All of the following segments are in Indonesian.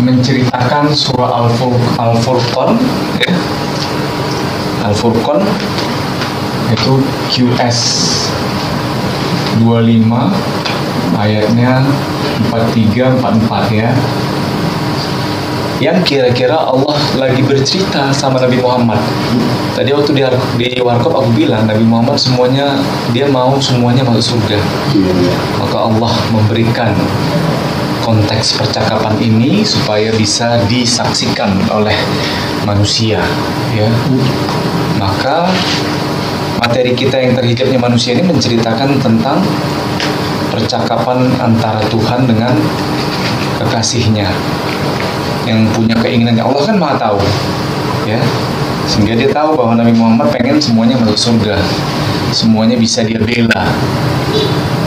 menceritakan surah Al-Furqan, ya. Al-Furqan itu QS 25 ayatnya 43-44 ya. Yang kira-kira Allah lagi bercerita sama Nabi Muhammad. Tadi waktu di warkop aku bilang Nabi Muhammad dia mau semuanya masuk surga. Maka Allah memberikan konteks percakapan ini supaya bisa disaksikan oleh manusia, ya. Maka materi kita yang terhijabnya manusia ini menceritakan tentang percakapan antara Tuhan dengan kekasihnya yang punya keinginan. Allah kan Maha tahu, ya, sehingga dia tahu bahwa Nabi Muhammad pengen semuanya masuk surga, semuanya bisa dia bela,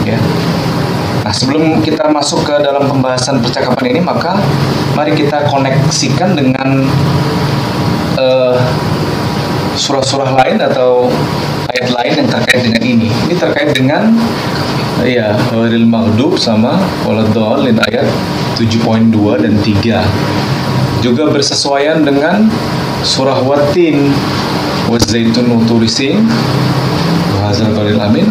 ya. Nah, sebelum kita masuk ke dalam pembahasan percakapan ini, maka mari kita koneksikan dengan surah-surah lain atau ayat lain yang terkait dengan ini. Ini terkait dengan ghairil maghdub sama waladhdallin ayat 7.2 dan 3. Juga bersesuaian dengan surah Wattin wazaitun wa turi sin wa hadzal baladil amin.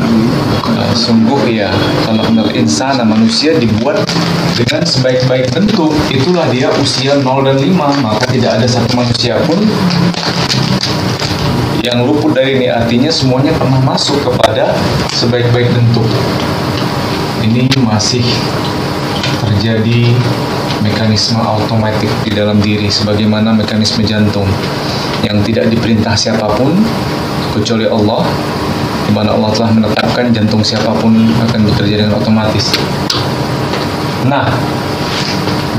Sungguh ya, khalaqnal insana, manusia dibuat dengan sebaik-baik bentuk. Itulah dia usia 0 dan 5. Maka tidak ada satu manusia pun yang luput dari ini. Artinya semuanya pernah masuk kepada sebaik-baik bentuk. Ini masih terjadi mekanisme otomatik di dalam diri, sebagaimana mekanisme jantung yang tidak diperintah siapapun kecuali Allah, di mana Allah telah menetapkan jantung siapapun akan bekerja dengan otomatis. Nah,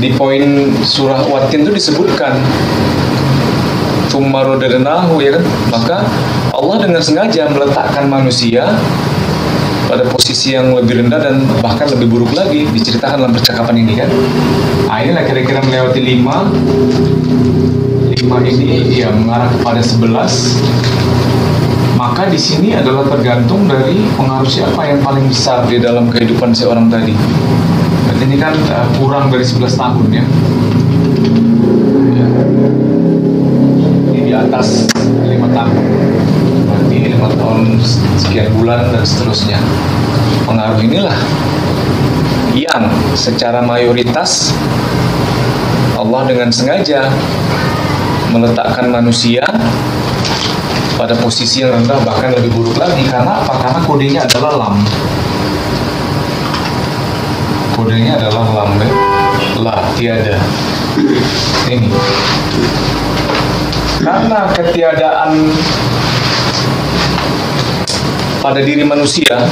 di poin surah Wattin itu disebutkan Tsummarodadnahu, ya kan? Maka Allah dengan sengaja meletakkan manusia pada posisi yang lebih rendah dan bahkan lebih buruk lagi, diceritakan dalam percakapan ini kan. Nah, inilah kira-kira melewati 5 ini ya mengarah kepada 11. Maka di sini adalah tergantung dari pengaruh siapa yang paling besar di dalam kehidupan seorang tadi. Berarti ini kan kurang dari 11 tahun ya. Ini di atas 5 tahun. Berarti 5 tahun sekian bulan dan seterusnya. Pengaruh inilah yang secara mayoritas Allah dengan sengaja meletakkan manusia pada posisi yang rendah, bahkan lebih buruk lagi. Karena apa? Karena kodenya adalah lam. Kodenya adalah lam, ya? La, tiada. Ini. Karena ketiadaan pada diri manusia,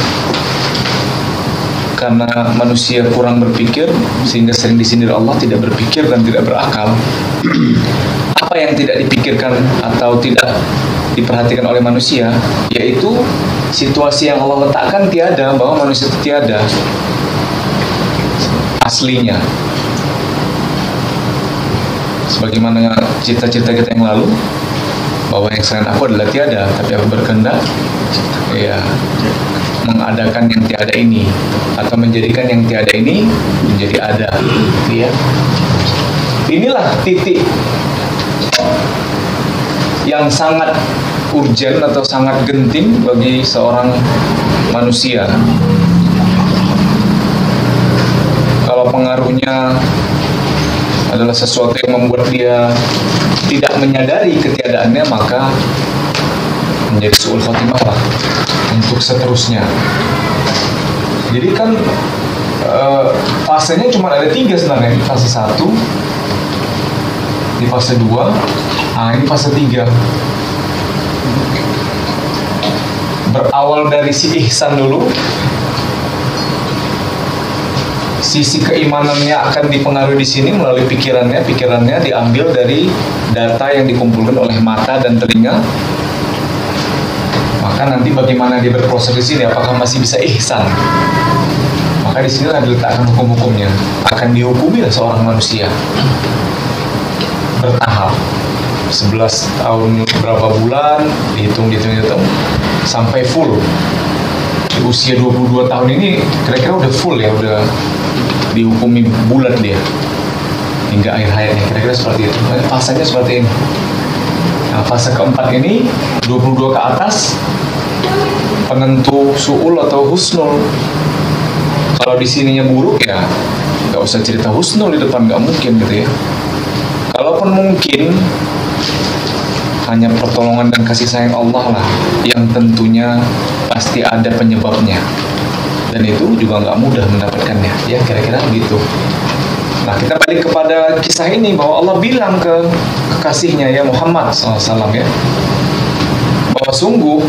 karena manusia kurang berpikir, sehingga sering disindir Allah tidak berpikir dan tidak berakal. Apa yang tidak dipikirkan atau tidak diperhatikan oleh manusia, yaitu situasi yang Allah letakkan tiada, bahwa manusia itu tiada aslinya. Sebagaimana cita-cita kita yang lalu, bahwa yang selain aku adalah tiada, tapi aku berkehendak ya mengadakan yang tiada ini, atau menjadikan yang tiada ini menjadi ada, ya. Inilah titik yang sangat urgen atau sangat genting bagi seorang manusia. Kalau pengaruhnya adalah sesuatu yang membuat dia tidak menyadari ketiadaannya, maka menjadi su'ul khotimah lah untuk seterusnya. Jadi kan fasenya cuma ada 3 sebenarnya. Di fase 1, di fase 2, ini fase 3. Berawal dari si ihsan dulu. Sisi keimanannya akan dipengaruhi di sini melalui pikirannya. Pikirannya diambil dari data yang dikumpulkan oleh mata dan telinga. Maka nanti bagaimana dia berproses di sini, apakah masih bisa ihsan? Maka di sini diletakkan hukum-hukumnya. Akan dihukumi oleh seorang manusia bertahap. 11 tahun berapa bulan, dihitung sampai full. Di usia 22 tahun ini kira-kira udah full ya, udah dihukumi bulat dia hingga akhir hayatnya, kira-kira seperti itu. Fasenya seperti ini. Nah, fase keempat ini 22 ke atas penentu su'ul atau husnul. Kalau di sininya buruk ya nggak usah cerita husnul di depan, nggak mungkin gitu ya. Kalaupun mungkin, hanya pertolongan dan kasih sayang Allah lah yang tentunya pasti ada penyebabnya, dan itu juga nggak mudah mendapatkannya ya, kira-kira gitu. Nah, kita balik kepada kisah ini bahwa Allah bilang ke kekasihnya ya Muhammad SAW ya, bahwa sungguh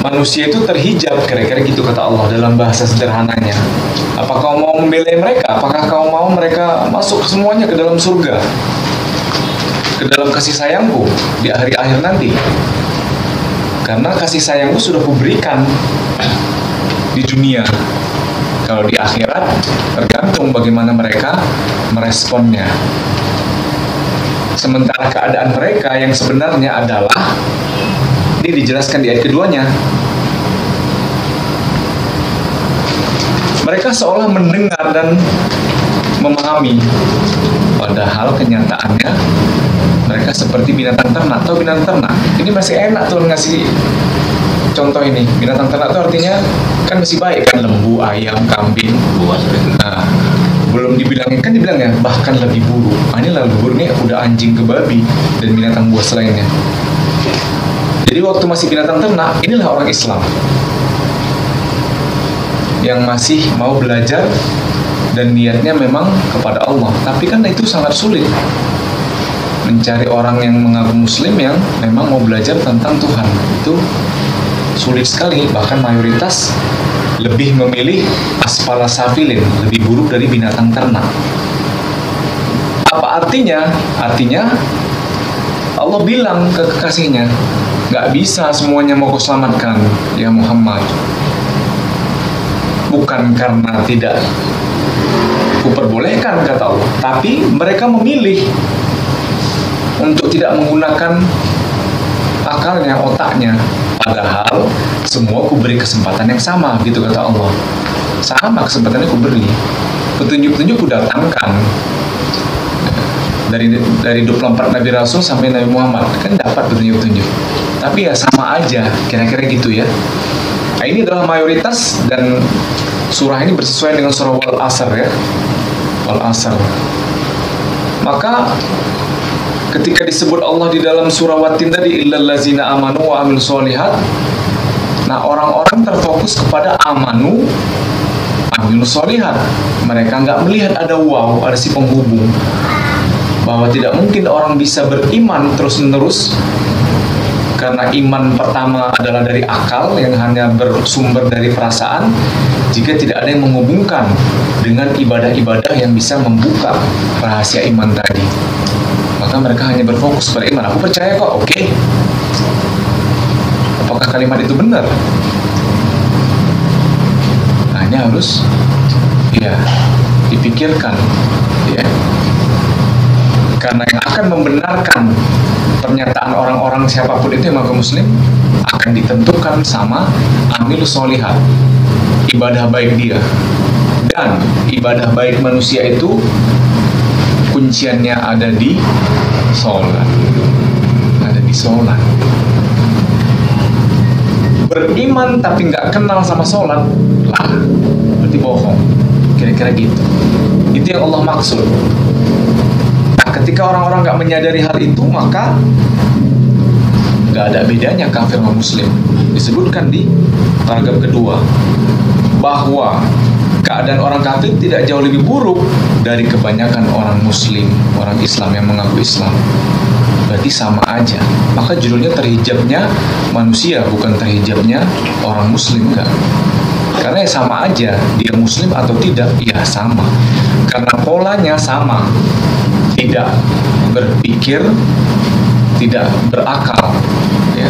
manusia itu terhijab, kira-kira gitu kata Allah dalam bahasa sederhananya. Apa kau mau membela mereka? Apakah kau mau mereka masuk semuanya ke dalam surga, ke dalam kasih sayangku di hari akhir nanti? Karena kasih sayangku sudah kuberikan di dunia. Kalau di akhirat tergantung bagaimana mereka meresponnya. Sementara keadaan mereka yang sebenarnya adalah, ini dijelaskan di ayat keduanya, mereka seolah mendengar dan memahami, padahal kenyataannya mereka seperti binatang ternak. Atau binatang ternak ini masih enak tuh ngasih contoh ini. Binatang ternak itu artinya kan masih baik kan, lembu, ayam, kambing, buas. Nah, belum dibilangin kan, dibilangnya bahkan lebih buruk. Nah, ini lebih buruk nih udah anjing ke babi dan binatang buas lainnya. Jadi waktu masih binatang ternak, inilah orang Islam yang masih mau belajar dan niatnya memang kepada Allah. Tapi kan itu sangat sulit mencari orang yang mengaku muslim yang memang mau belajar tentang Tuhan. Itu sulit sekali, bahkan mayoritas lebih memilih asfala safilin, lebih buruk dari binatang ternak. Apa artinya? Artinya Allah bilang ke kekasihnya, gak bisa semuanya mau kau selamatkan ya Muhammad. Bukan karena tidak kuperbolehkan kata Allah, tapi mereka memilih untuk tidak menggunakan akalnya, otaknya. Padahal semua kuberi kesempatan yang sama, gitu kata Allah. Sama kesempatannya kuberi, petunjuk-petunjuk kudatangkan. Dari 24 Nabi Rasul sampai Nabi Muhammad kan dapat petunjuk-petunjuk. Tapi ya sama aja, kira-kira gitu ya. Nah, ini adalah mayoritas, dan surah ini bersesuaian dengan surah Wal Asr ya. Wal Asr. Maka ketika disebut Allah di dalam surah Watin tadi, illal ladzina amanu wa amilus sholihat, nah orang-orang terfokus kepada amanu, amilus sholihat. Mereka nggak melihat ada waw, ada si penghubung, bahwa tidak mungkin orang bisa beriman terus-menerus karena iman pertama adalah dari akal yang hanya bersumber dari perasaan, jika tidak ada yang menghubungkan dengan ibadah-ibadah yang bisa membuka rahasia iman tadi. Maka mereka hanya berfokus pada iman. Aku percaya kok, oke. Apakah kalimat itu benar? Hanya harus ya dipikirkan ya. Karena yang akan membenarkan pernyataan orang-orang siapapun itu yang mengaku muslim akan ditentukan sama amilus sholihat, ibadah baik dia. Dan ibadah baik manusia itu kunciannya ada di sholat. Ada di sholat. Beriman tapi nggak kenal sama sholat, lah berarti bohong. Kira-kira gitu. Itu yang Allah maksud. Nah, ketika orang-orang nggak menyadari hal itu, maka nggak ada bedanya kafir sama muslim. Disebutkan di paragraf kedua bahwa keadaan orang kafir tidak jauh lebih buruk dari kebanyakan orang muslim, orang Islam yang mengaku Islam. Berarti sama aja. Maka judulnya terhijabnya manusia, bukan terhijabnya orang muslim, enggak. Karena ya sama aja, dia muslim atau tidak, ya sama. Karena polanya sama. Tidak berpikir, tidak berakal, ya.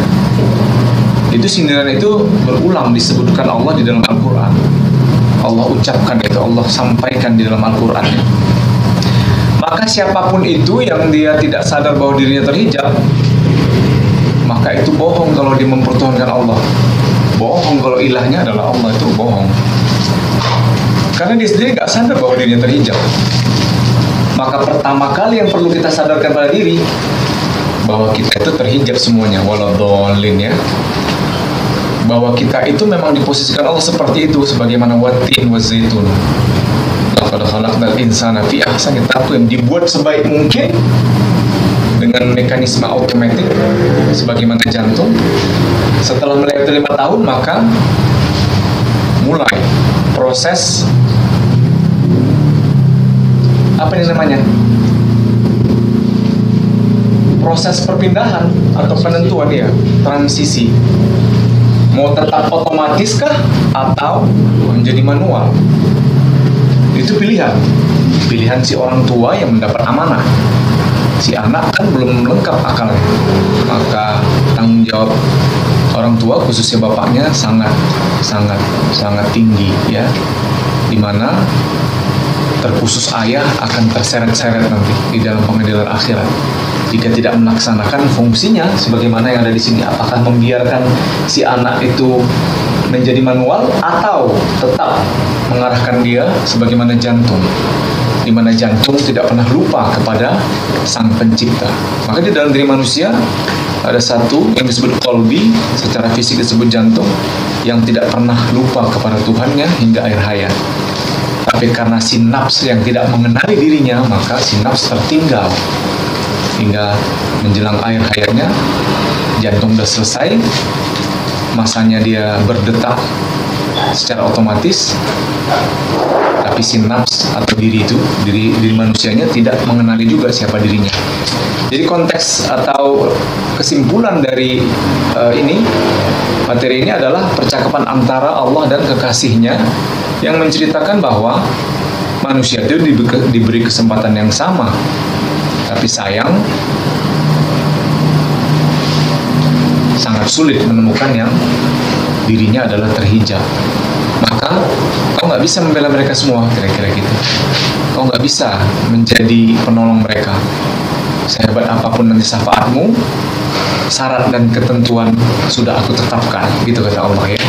Itu sindiran itu berulang disebutkan Allah di dalam Al-Quran. Allah ucapkan itu, Allah sampaikan di dalam Al-Quran. Maka siapapun itu yang dia tidak sadar bahwa dirinya terhijab, maka itu bohong kalau dia mempertuhankan Allah. Bohong kalau ilahnya adalah Allah, itu bohong. Karena dia sendiri nggak sadar bahwa dirinya terhijab. Maka pertama kali yang perlu kita sadarkan pada diri bahwa kita itu terhijab semuanya, waladhdallin ya. Bahwa kita itu memang diposisikan Allah seperti itu, sebagaimana watin wazaitun. Laqad khalaqnal insana fi ahsani taqwim, dibuat sebaik mungkin dengan mekanisme otomatis sebagaimana jantung. Setelah melewati 5 tahun, maka mulai proses apa ini namanya? Proses perpindahan atau penentuan ya, transisi. Mau tetap otomatis kah atau menjadi manual? Itu pilihan si orang tua yang mendapat amanah. Si anak kan belum lengkap akalnya, maka tanggung jawab orang tua khususnya bapaknya sangat tinggi ya, dimana terkhusus ayah akan terseret-seret nanti di dalam pengadilan akhirat jika tidak melaksanakan fungsinya sebagaimana yang ada di sini. Apakah membiarkan si anak itu menjadi manual atau tetap mengarahkan dia sebagaimana jantung, di mana jantung tidak pernah lupa kepada sang pencipta. Maka di dalam diri manusia ada satu yang disebut qalbi, secara fisik disebut jantung, yang tidak pernah lupa kepada Tuhannya hingga akhir hayat. Tapi karena si nafs yang tidak mengenali dirinya, maka si nafs tertinggal hingga menjelang akhir hayatnya. Jantung sudah selesai, masanya dia berdetak secara otomatis, tapi si nafs atau diri manusianya tidak mengenali juga siapa dirinya. Jadi konteks atau kesimpulan dari materi ini adalah percakapan antara Allah dan kekasihnya yang menceritakan bahwa manusia itu diberi kesempatan yang sama, tapi sayang sangat sulit menemukan yang dirinya adalah terhijab. Maka kau nggak bisa membela mereka semua, kira-kira gitu. Kau nggak bisa menjadi penolong mereka. Sehebat apapun nanti syafaatmu, syarat dan ketentuan sudah aku tetapkan, gitu kata Allah ya.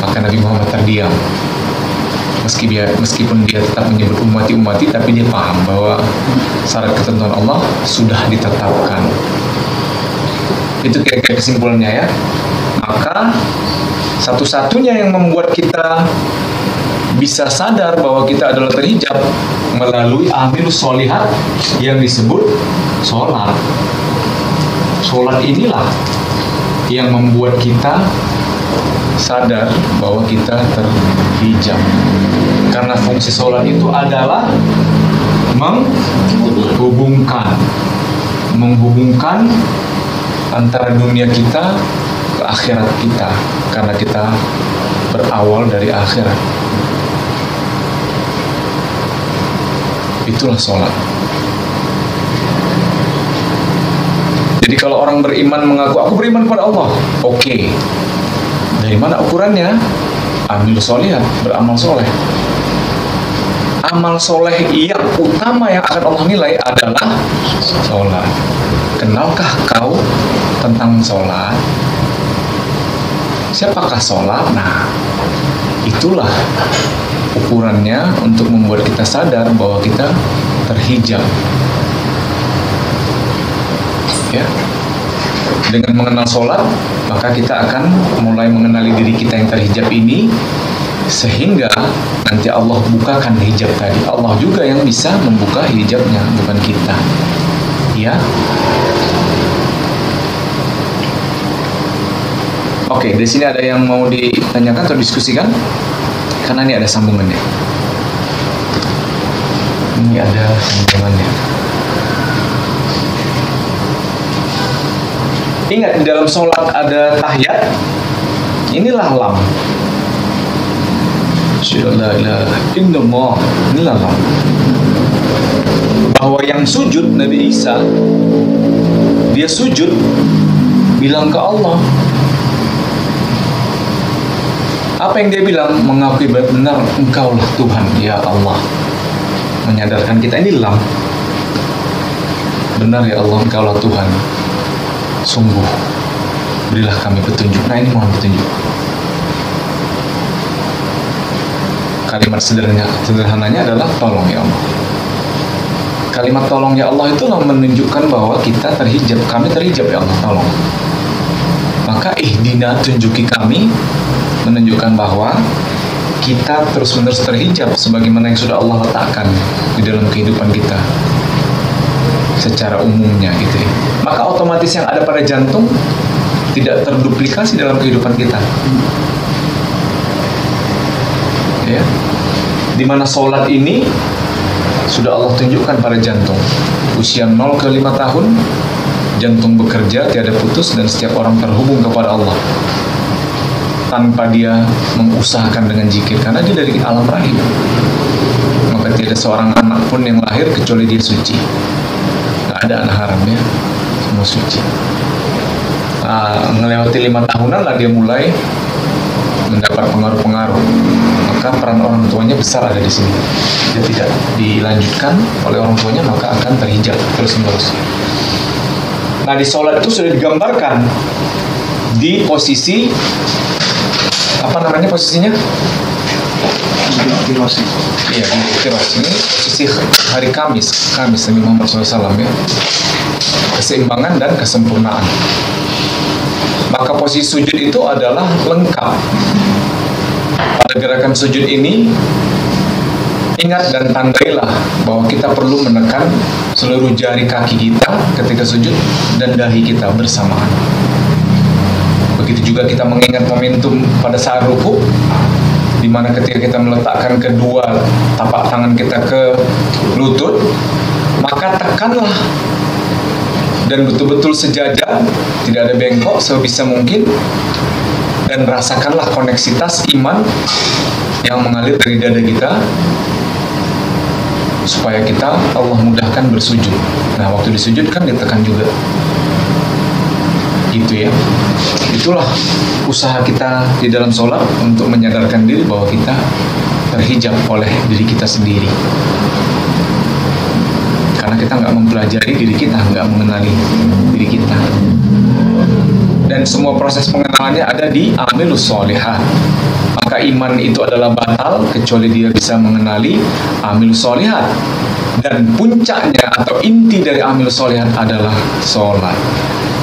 Maka Nabi Muhammad terdiam. Meskipun dia tetap menyebut ummati, tapi dia paham bahwa syarat ketentuan Allah sudah ditetapkan. Itu kira-kira kesimpulannya ya. Maka satu-satunya yang membuat kita bisa sadar bahwa kita adalah terhijab melalui amilus sholihat yang disebut sholat. Sholat inilah yang membuat kita sadar bahwa kita terhijab. Karena fungsi sholat itu adalah menghubungkan antara dunia kita ke akhirat kita, karena kita berawal dari akhirat. Itulah sholat. Jadi kalau orang beriman mengaku aku beriman kepada Allah, oke. Dari mana ukurannya? Amil sholihat, beramal soleh. Amal soleh yang utama yang akan Allah nilai adalah sholat. Kenalkah kau tentang sholat? Siapakah sholat? Nah, itulah ukurannya untuk membuat kita sadar bahwa kita terhijab. Ya, dengan mengenal sholat, maka kita akan mulai mengenali diri kita yang terhijab ini, sehingga nanti Allah bukakan hijab tadi. Allah juga yang bisa membuka hijabnya, bukan kita. Ya. Oke, di sini ada yang mau ditanyakan atau diskusikan? Karena ini ada sambungannya. Ini ada sambungannya. Ingat, di dalam sholat ada tahiyat. Inilah lam. Inilah lam. Bahwa yang sujud Nabi Isa, dia sujud bilang ke Allah. Apa yang dia bilang? Mengakui benar Engkaulah Tuhan, ya Allah. Menyadarkan kita, ini lam. Benar ya Allah, Engkaulah Tuhan. Sungguh, berilah kami petunjuk. Nah, ini mohon petunjuk. kalimat sederhananya adalah tolong ya Allah. Kalimat tolong ya Allah itulah menunjukkan bahwa kita terhijab, kami terhijab ya Allah, tolong. Maka ihdina, tunjuki kami, menunjukkan bahwa kita terus-menerus terhijab sebagaimana yang sudah Allah letakkan di dalam kehidupan kita secara umumnya gitu ya. Maka otomatis yang ada pada jantung tidak terduplikasi dalam kehidupan kita. Ya. Dimana sholat ini sudah Allah tunjukkan pada jantung. Usia 0 ke 5 tahun, jantung bekerja tiada putus dan setiap orang terhubung kepada Allah tanpa dia mengusahakan dengan zikir, karena dia dari alam rahim. Maka tidak seorang anak pun yang lahir kecuali dia suci. Tidak ada anak haram ya, semua suci. Ngelewati 5 tahunan lah dia mulai mendapat pengaruh-pengaruh. Maka peran orang tuanya besar ada di sini. Dia tidak dilanjutkan oleh orang tuanya, maka akan terhijab terus-menerus. Nah, di sholat itu sudah digambarkan di posisi apa namanya posisinya? Tiros. Iya, di tiros. Ini posisi hari Kamis Nabi Muhammad SAW ya. Keseimbangan dan kesempurnaan. Maka posisi sujud itu adalah lengkap. Pada gerakan sujud ini, ingat dan tandailah bahwa kita perlu menekan seluruh jari kaki kita ketika sujud dan dahi kita bersamaan. Begitu juga kita mengingat momentum pada saat ruku, di mana ketika kita meletakkan kedua tapak tangan kita ke lutut, maka tekanlah dan betul-betul sejajar, tidak ada bengkok sebisa mungkin, dan rasakanlah koneksitas iman yang mengalir dari dada kita supaya kita Allah mudahkan bersujud. Nah, waktu disujud kan ditekan juga gitu ya. Itulah usaha kita di dalam sholat untuk menyadarkan diri bahwa kita terhijab oleh diri kita sendiri, karena kita nggak mempelajari diri kita, nggak mengenali diri kita. Dan semua proses pengenalannya ada di amilus sholihat. Maka iman itu adalah batal kecuali dia bisa mengenali amilus sholihat. Dan puncaknya atau inti dari amilus sholihat adalah sholat.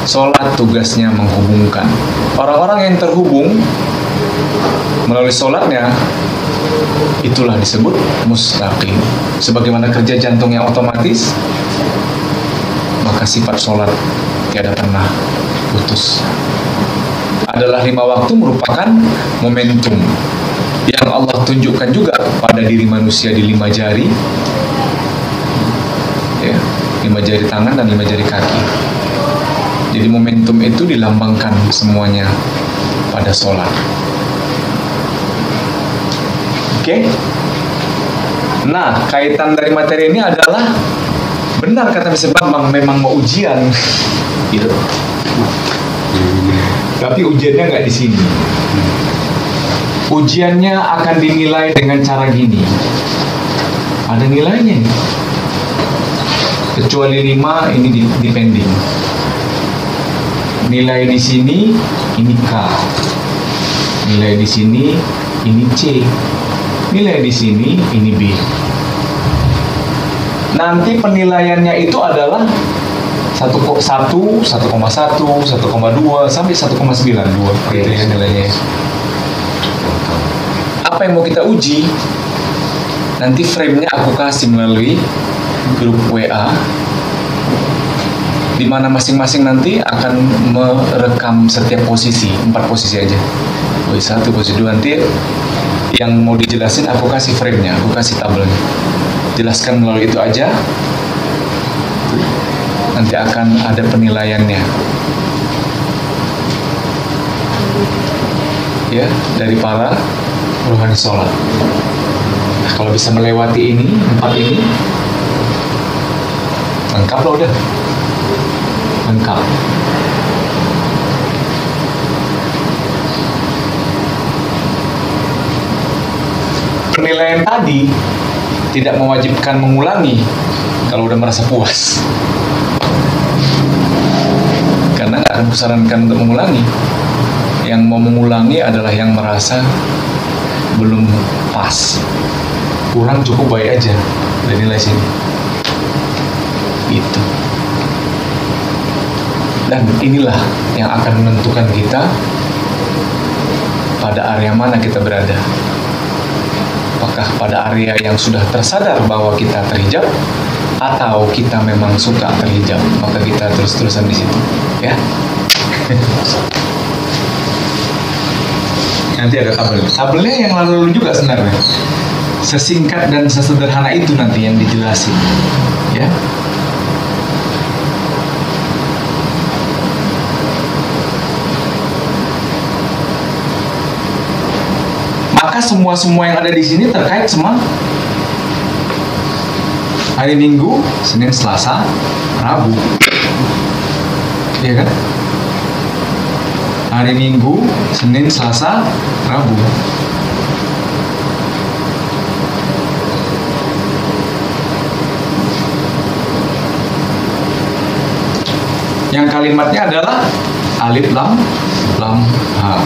Sholat tugasnya menghubungkan. Orang-orang yang terhubung melalui sholatnya, itulah disebut mustaqim. Sebagaimana kerja jantung yang otomatis, maka sifat sholat tiada pernah putus. Adalah 5 waktu merupakan momentum yang Allah tunjukkan juga pada diri manusia di 5 jari ya, 5 jari tangan dan 5 jari kaki. Jadi momentum itu dilambangkan semuanya pada sholat. Oke? Nah, kaitan dari materi ini adalah benar kata Mr. Bambang, memang mau ujian gitu. Tapi ujiannya nggak di sini. Ujiannya akan dinilai dengan cara gini. Ada nilainya nih. Kecuali 5 ini depending. Nilai di sini ini K. Nilai di sini ini C. Nilai di sini ini B. Nanti penilaiannya itu adalah 1,1, 1,2 sampai 1,92 gitu ya nilainya. Apa yang mau kita uji? Nanti frame-nya aku kasih melalui grup WA, di mana masing-masing nanti akan merekam setiap posisi, 4 posisi aja. Posisi 1, posisi 2, nanti yang mau dijelasin aku kasih frame-nya, aku kasih tabelnya. Jelaskan melalui itu aja. Nanti akan ada penilaiannya. Ya, dari para rohani sholat. Nah, kalau bisa melewati ini, 4 ini, lengkap lah udah. Lengkap. Penilaian tadi tidak mewajibkan mengulangi kalau udah merasa puas. Karena nggak akan kusarankan untuk mengulangi. Yang mau mengulangi adalah yang merasa belum pas, kurang cukup baik aja, dan nilai sini itu. Dan inilah yang akan menentukan kita pada area mana kita berada. Apakah pada area yang sudah tersadar bahwa kita terhijab, atau kita memang suka terhijab, maka kita terus-terusan di situ, ya. Nanti ada tabelnya yang lalu juga sebenarnya. Sesingkat dan sesederhana itu nanti yang dijelasin, ya. Maka semua yang ada di sini terkait sama hari Minggu, Senin, Selasa, Rabu, iya kan? Hari Minggu, Senin, Selasa, Rabu. Yang kalimatnya adalah alif lam ha.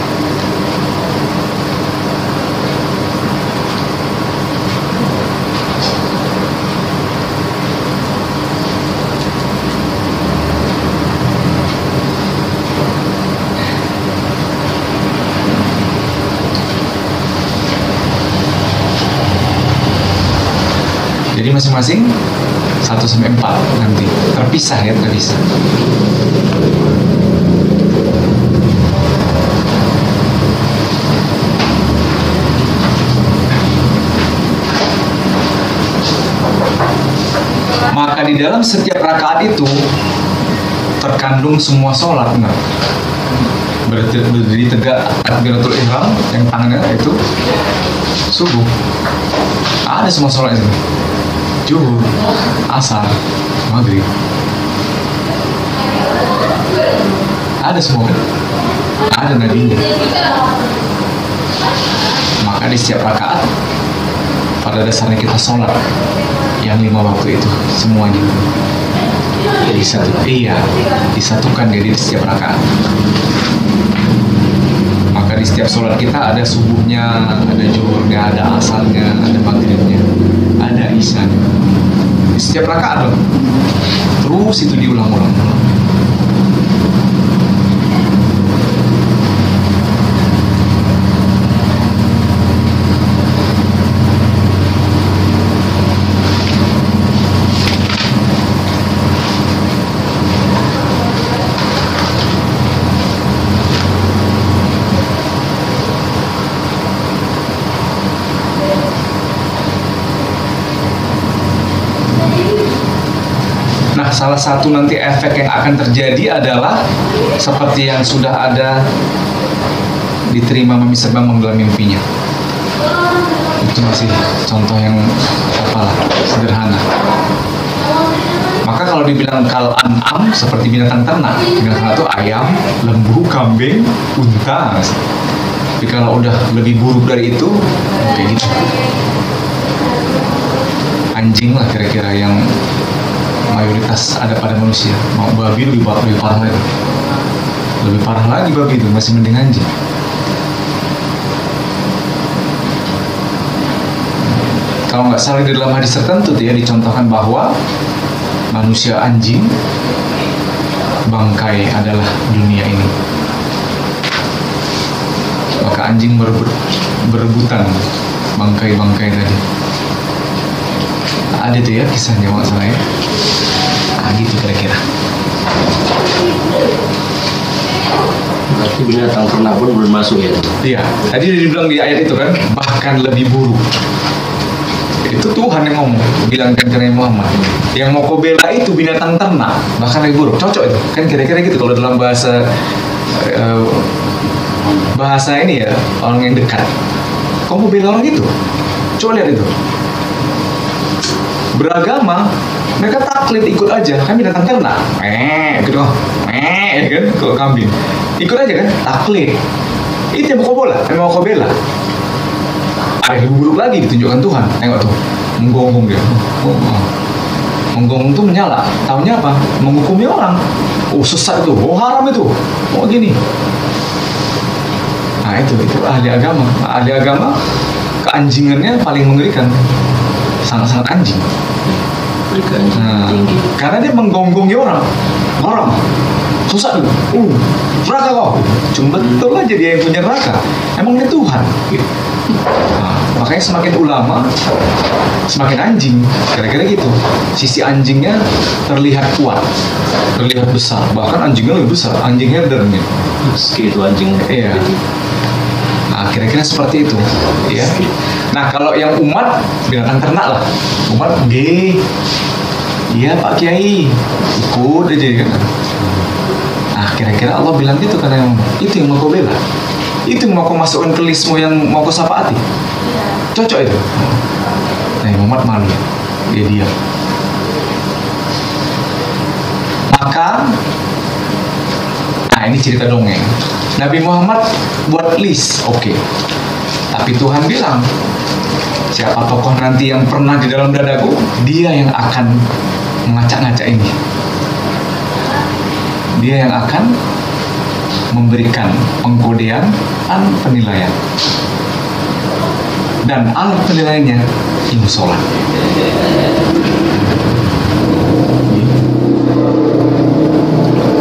Jadi masing-masing 1-4 nanti terpisah ya, terpisah. Maka di dalam setiap rakaat itu terkandung semua sholat, benar. Berdiri tegak takbiratul ihram, yang tangannya itu subuh. Ada semua sholat itu. Zuhur, asar, maghrib, ada semua, ada nadinya. Maka di setiap rakaat pada dasarnya kita sholat yang 5 waktu itu semuanya disatukan jadi di setiap rakaat. Maka di setiap sholat kita ada subuhnya, ada zuhurnya, ada asarnya, ada maghribnya, ada isanya. Di setiap rakaat loh. Terus itu diulang-ulang. Nah, salah satu nanti efek yang akan terjadi adalah seperti yang sudah ada diterima Mami Serba menggelar mimpinya. Itu masih contoh yang sederhana. Maka kalau dibilang kal an'am seperti binatang ternak, binatang itu ayam, lembu, kambing, unta. Tapi kalau udah lebih buruk dari itu, kayak gitu. Anjing lah kira-kira yang mayoritas ada pada manusia. Mau babi lebih parah lagi. Lebih parah lagi babi itu, masih mending anjing. Kalau nggak salah di dalam hadis tertentu ya dicontohkan bahwa manusia anjing, bangkai adalah dunia ini. Maka anjing berebutan bangkai-bangkai tadi. Ada tuh ya kisahnya nggak salah ya. Gitu kira-kira. Berarti binatang ternak pun belum masuk ya? Iya, tadi dibilang di ayat itu kan, bahkan lebih buruk. Itu Tuhan yang ngomong, bilang kan Nabi Muhammad. Yang mau kau bela itu binatang ternak, bahkan lebih buruk. Cocok itu, kan kira-kira gitu kalau dalam bahasa ini ya, orang yang dekat. Kau mau bela orang itu? Coba lihat itu. Beragama, mereka taklid ikut aja, kan binatang ternak, gitu, ya kan, kalau kambing, ikut aja kan, taklid. Itu yang mau kau bela. Ada yang buruk lagi ditunjukkan Tuhan, tengok tuh, menggonggong dia, menggonggong tuh menyala, tahunya apa? Menghukumi orang, sesat tuh, haram itu, gini. Nah itu ahli agama keanjingannya paling mengerikan, sangat-sangat anjing. Tinggi. Karena dia menggonggongnya orang susah tuh, neraka kau. Cuma betul aja dia yang punya neraka. Emang dia Tuhan. Makanya semakin ulama, semakin anjing. Kira-kira gitu. Sisi anjingnya terlihat kuat, terlihat besar. Bahkan anjingnya lebih besar, anjing herder nih. Meski itu anjing. Iya. Nah, kira-kira seperti itu, ya. Nah, kalau yang umat binatang ternak lah. Umat iya Pak Kiai, ikut aja kan. Nah, kira-kira Allah bilang gitu karena itu yang mau kau bela, itu yang mau kau masukkan ke listmu yang mau kau syafaati. Cocok itu. Nah, umat malu, dia diam. Maka, nah ini cerita dongeng. Nabi Muhammad buat list, oke. Tapi Tuhan bilang, siapa tokoh nanti yang pernah di dalam dadaku, dia yang akan mengacak-ngacak ini. Dia yang akan memberikan pengkodean dan penilaian. Dan alat penilaiannya ilmu sholat.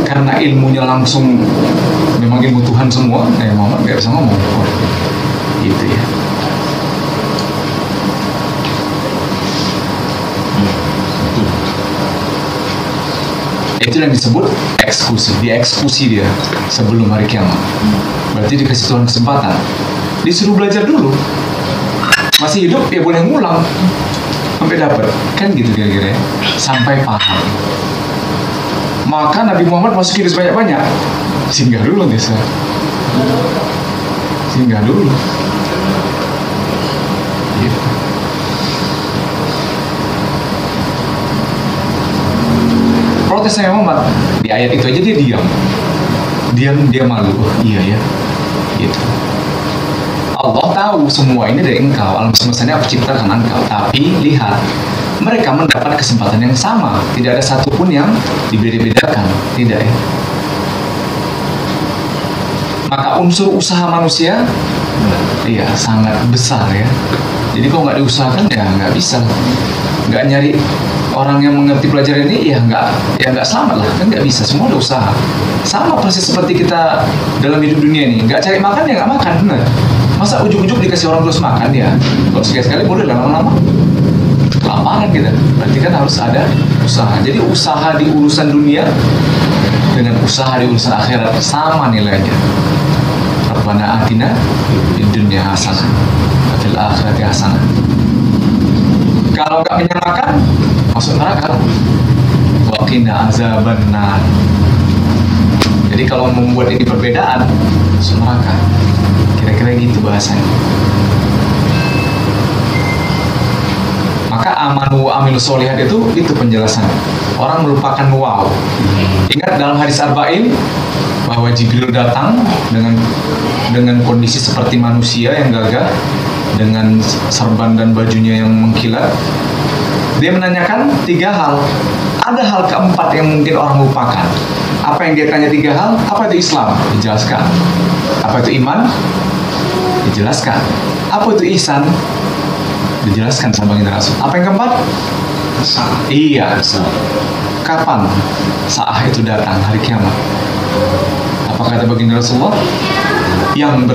Karena ilmunya langsung memang ilmu Tuhan semua, Muhammad nggak bisa ngomong. Gitu ya. Itu yang disebut eksekusi. Dieksekusi dia sebelum hari kiamat. Berarti dikasih Tuhan kesempatan. Disuruh belajar dulu. Masih hidup ya boleh ngulang sampai dapat. Kan gitu kira-kira ya. Sampai paham. Maka Nabi Muhammad masukin sebanyak-banyak. Singgah dulu desa. Singgah dulu. Gitu. Protes Nabi Muhammad di ayat itu aja dia diam. Dia malu. Oh, iya ya. Gitu. Allah tahu semua ini dari engkau. Alam semesta ini aku ciptakan engkau. Tapi lihat, mereka mendapat kesempatan yang sama. Tidak ada satupun yang dibeda-bedakan. Tidak ya. Maka unsur usaha manusia iya sangat besar ya. Jadi kalau nggak diusahakan ya nggak bisa. Nggak nyari orang yang mengerti pelajaran ini ya nggak selamat lah. Kan nggak bisa, semua ada usaha. Sama persis seperti kita dalam hidup dunia ini. Nggak cari makan ya nggak makan, bener. Masa ujuk-ujuk dikasih orang terus makan ya? Kalau sekali-sekali boleh lama-lama kelaparan kita. Berarti kan harus ada usaha. Jadi usaha di urusan dunia dengan usaha di urusan akhirat sama nilainya. Rabbana atina fid dunya hasanah wa fil akhirati hasanah. Kalau nggak menyamakan, masuk neraka. Wa qina azabannar. Jadi kalau membuat ini perbedaan, masuk neraka. Kira-kira gitu bahasanya. Maka amanu amilu solihat itu penjelasan. Orang melupakan wow. Ingat dalam hadis arba'in bahwa Jibril datang dengan kondisi seperti manusia yang gagah, dengan serban dan bajunya yang mengkilat. Dia menanyakan 3 hal. Ada hal keempat yang mungkin orang lupakan. Apa yang dia tanya 3 hal? Apa itu Islam? Dijelaskan. Apa itu iman? Dijelaskan. Apa itu ihsan? Dijelaskan sama baginda Rasul. Apa yang keempat? Iya. Kapan saat itu datang, hari kiamat? Apa kata baginda Rasulullah? Yang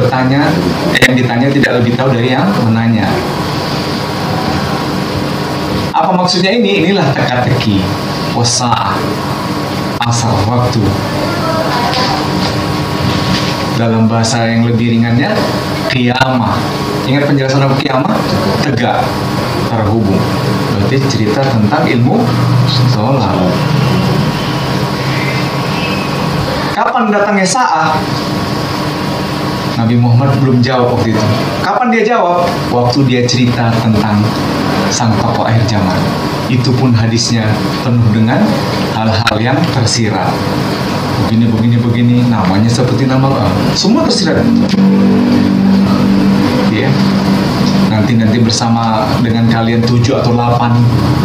ditanya tidak lebih tahu dari yang menanya. Apa maksudnya ini? Inilah teka-teki. Wasa'ah. Asal waktu. Dalam bahasa yang lebih ringannya, qiyamah. Ingat penjelasan apa qiyamah? Tegak, terhubung. Berarti cerita tentang ilmu sholat. Kapan datangnya sa'ah? Nabi Muhammad belum jawab waktu itu. Kapan dia jawab? Waktu dia cerita tentang sang tokoh akhir zaman. Itu pun hadisnya penuh dengan hal-hal yang tersirat. Begini, namanya seperti nama semua tersirat. Ya. Nanti bersama dengan kalian 7 atau 8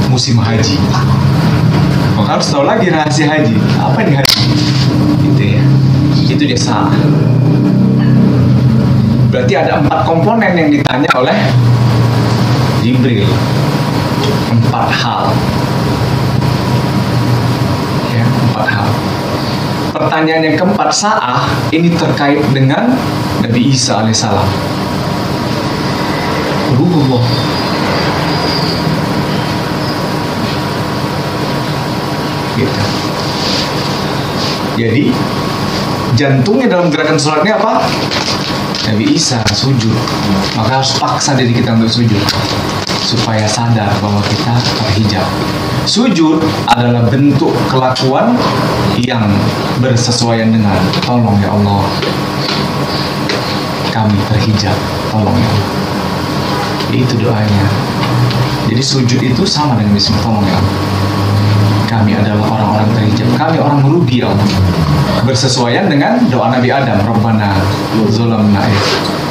musim haji. Maka harus tahu lagi rahasia haji. Apa ini haji? Gitu ya. Itu dia salah. Berarti ada 4 komponen yang ditanya oleh Jibril. 4 hal. Ya, 4 hal. Pertanyaan yang keempat, Sa'ah, ini terkait dengan Nabi Isa alaihissalam. Ruhullah. Gitu. Jadi jantungnya dalam gerakan sholatnya apa? Nabi Isa sujud. Maka harus paksa diri kita untuk sujud supaya sadar bahwa kita terhijab. Sujud adalah bentuk kelakuan yang bersesuaian dengan tolong ya Allah, kami terhijab, tolong ya Allah. Itu doanya. Jadi sujud itu sama dengan bismillah, tolong ya Allah, kami adalah orang-orang terhijab, kami orang merugi ya Allah. Bersesuaian dengan doa Nabi Adam, Rabbana zolamna,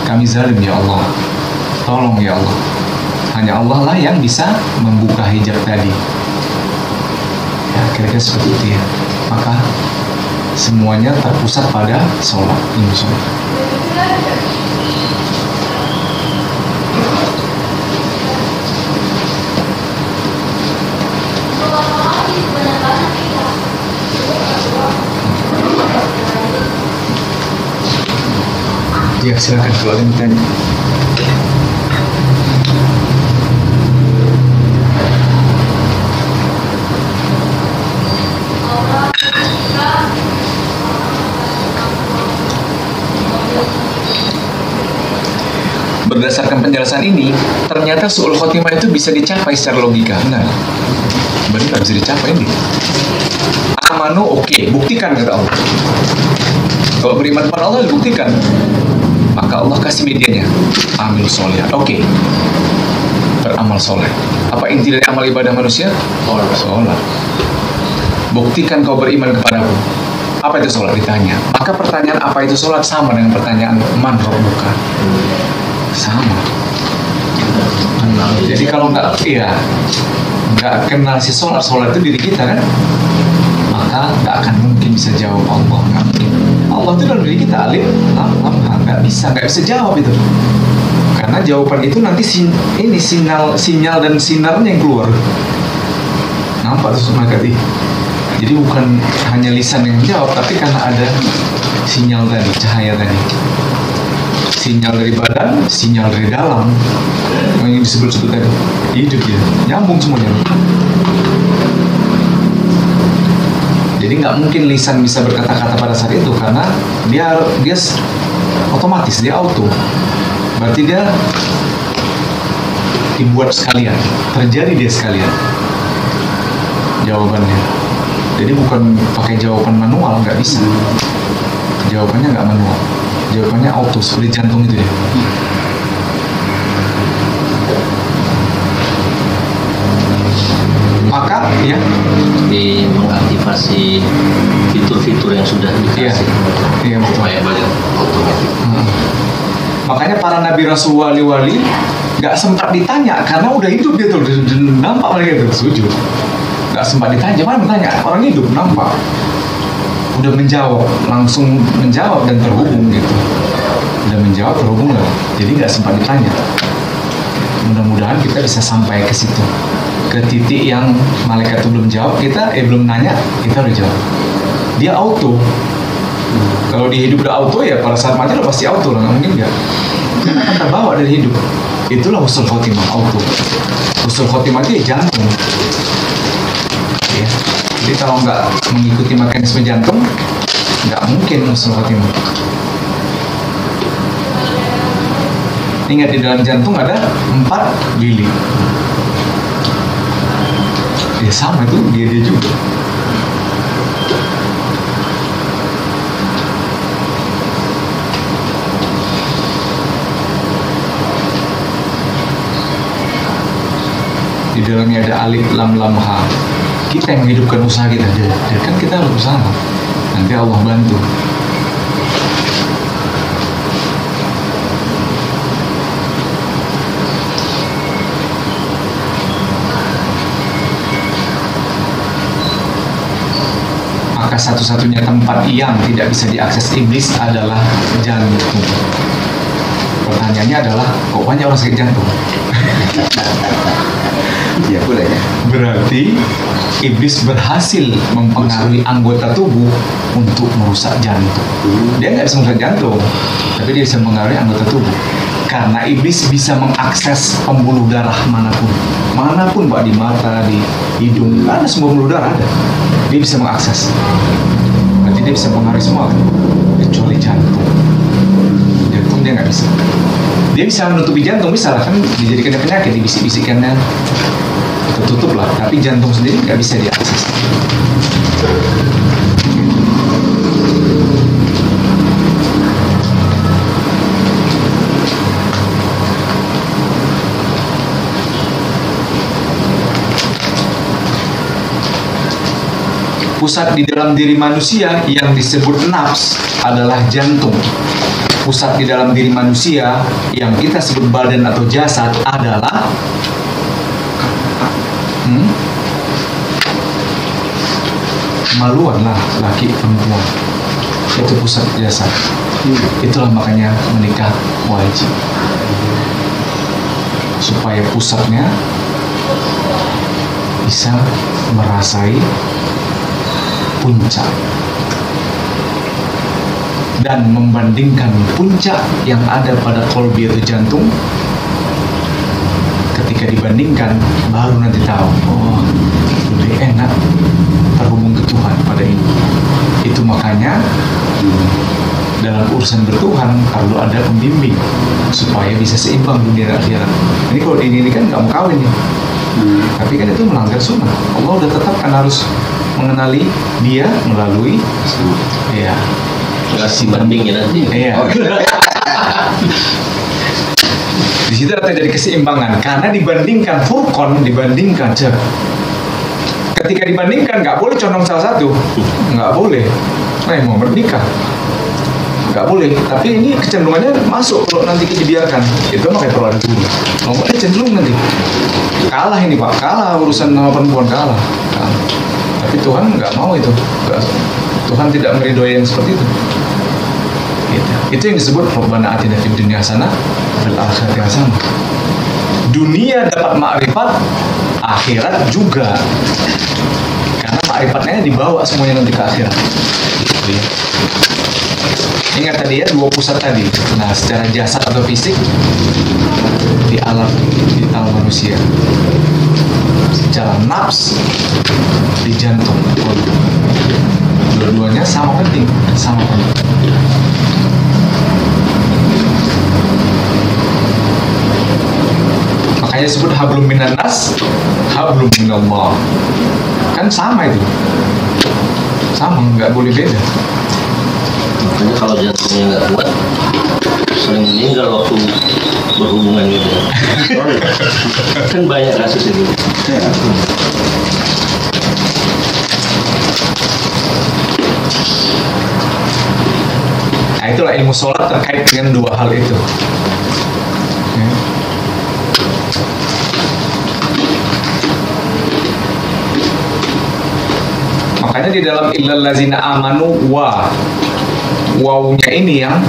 kami zalim ya Allah, tolong ya Allah. Hanya Allah lah yang bisa membuka hijab tadi. Ya, kira-kira seperti itu ya. Maka semuanya terpusat pada sholat. Ini sholat. Ya, silakan kalau ada yang bertanya. Berdasarkan penjelasan ini, ternyata su'ul khotimah itu bisa dicapai secara logika. Benar. Benar, bisa dicapai ini. Amanu, oke, buktikan kata Allah. Kalau beriman pada Allah, buktikan. Maka Allah kasih medianya. Amil soleh. Oke. Beramal soleh. Apa inti dari amal ibadah manusia? Sholat. Buktikan kau beriman kepadaku. Apa itu sholat? Ditanya. Maka pertanyaan apa itu sholat sama dengan pertanyaan man rabbuka. Sama. Jadi kalau nggak kenal si sholat itu diri kita kan, maka nggak akan mungkin bisa jawab Allah. Nggak mungkin. Allah itu dalam diri kita, alif lam ha, nggak bisa jawab itu. Karena jawaban itu nanti sinyal dan sinarnya yang keluar. Nampak tuh mereka tadi. Jadi bukan hanya lisan yang menjawab, tapi karena ada sinyal tadi, cahaya tadi. Sinyal dari badan, sinyal dari dalam, yang disebut-sebut tadi, hidup ya, nyambung semuanya. Jadi nggak mungkin lisan bisa berkata-kata pada saat itu karena dia otomatis, dia auto. Berarti dia dibuat sekalian, terjadi dia sekalian jawabannya. Jadi bukan pakai jawaban manual, nggak bisa. Jawabannya nggak manual. Jawabannya auto, seperti jantung itu ya. Maka ya di mengaktifasi fitur-fitur yang sudah dikasih. Iya, betul. Supaya banyak otomatis. Makanya para nabi rasul wali-wali nggak sempat ditanya karena udah hidup dia tuh, nampak mereka itu sujud. Nggak sempat ditanya, mana bertanya, orang hidup nampak. Udah menjawab, langsung menjawab dan terhubung gitu. Udah menjawab, terhubung lah. Jadi nggak sempat ditanya. Mudah-mudahan kita bisa sampai ke situ, ke titik yang malaikat itu belum jawab, kita belum nanya, kita udah jawab. Dia auto. Kalau di hidup udah auto ya pada saat mati udah pasti auto lah, nggak mungkin nggak. Karena akan terbawa dari hidup. Itulah husnul khotimah, auto. Husnul khotimah itu ya jantung. Ya. Jadi kalau nggak mengikuti mekanisme jantung, nggak mungkin husnul khotimah. Ingat di dalam jantung ada 4 bilik. Ya sama itu dia juga. Di dalamnya ada alif lam lam ha. Kita yang menghidupkan usaha kita. Jadi kan kita harus usaha. Nanti Allah bantu. Maka satu-satunya tempat yang tidak bisa diakses iblis adalah jantung. Pertanyaannya adalah, kok banyak orang sakit jantung? Ya boleh ya. Berarti iblis berhasil mempengaruhi anggota tubuh untuk merusak jantung. Dia nggak bisa merusak jantung, tapi dia bisa mengaruhi anggota tubuh. Karena iblis bisa mengakses pembuluh darah manapun Pak, di mata, di hidung, ada semua pembuluh darah ada. Dia bisa mengakses. Berarti dia bisa mengaruhi semua, kecuali jantung. Jantung dia nggak bisa. Dia bisa menutupi jantung, bisa lah kan, dijadikan penyakit, dibisik-bisikannya, tertutup lah. Tapi jantung sendiri nggak bisa diakses. Pusat di dalam diri manusia yang disebut nafs adalah jantung. Pusat di dalam diri manusia yang kita sebut badan atau jasad adalah maluan lah, laki perempuan. Itu pusat jasad. Itulah makanya menikah wajib, supaya pusatnya bisa merasai puncak dan membandingkan puncak yang ada pada kolbi atau jantung. Ketika dibandingkan baru nanti tahu, oh lebih enak terhubung ke Tuhan pada ini. Itu makanya dalam urusan bertuhan perlu ada pembimbing supaya bisa seimbang dunia dan akhirat. Ini kalau ini kan nggak mau kawin nih, tapi kan itu melanggar sunnah. Allah udah tetapkan harus mengenali dia melalui kasih bandingnya nanti. Di situ terjadi keseimbangan karena dibandingkan Furqan, ketika dibandingkan nggak boleh condong salah satu, nggak boleh. Mau bernikah nggak boleh, tapi ini kecenderungannya masuk kalau nanti dibiarkan. Itu makanya perlu ada guru. Ngomongnya cenderung nanti kalah ini Pak, kalah urusan sama perempuan, kalah. Tapi Tuhan nggak mau itu. Tuhan tidak meridhoi yang seperti itu. Itu yang disebut Rabbana atina fid dunya hasanah wal akhirati hasanah. Dunia dapat makrifat, akhirat juga. Karena makrifatnya dibawa semuanya nanti ke akhirat. Ingat tadi ya, dua pusat tadi. Nah, secara jasad atau fisik di alam manusia. Secara nafs di jantung. Dua-duanya sama penting. Makanya disebut hablum minan nas, hablum minallah. Kan sama itu. Sama, nggak boleh beda. Makanya kalau jantungnya nggak kuat, sering meninggal waktu berhubungan gitu. Kan banyak kasus itu. Nah, itulah ilmu sholat terkait dengan dua hal itu. Makanya di dalam illal lazina amanu wawunya ini yang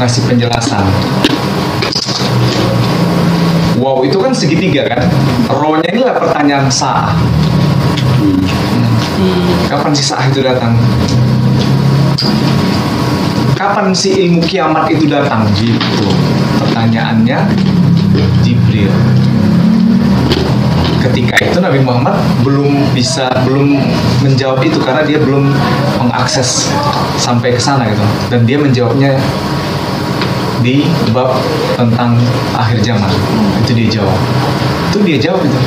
ngasih penjelasan. Wow itu kan segitiga kan, rohnya inilah pertanyaan sa'ah. Kapan si sa'ah itu datang? Kapan si ilmu kiamat itu datang? Gitu pertanyaannya Jibril. Ketika itu Nabi Muhammad belum menjawab itu karena dia belum mengakses sampai ke sana gitu. Dan dia menjawabnya di bab tentang akhir zaman. Itu dia jawab itu.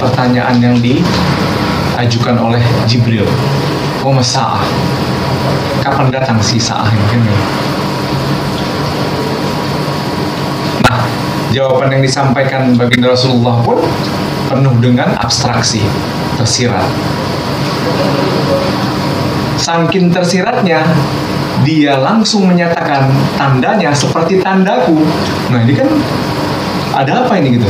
Pertanyaan yang diajukan oleh Jibril. Oh Masa'ah, kapan datang si Sa'ah ini? Nah, jawaban yang disampaikan baginda Rasulullah pun penuh dengan abstraksi, tersirat. Saking tersiratnya, dia langsung menyatakan tandanya seperti tandaku. Nah ini kan ada apa ini gitu?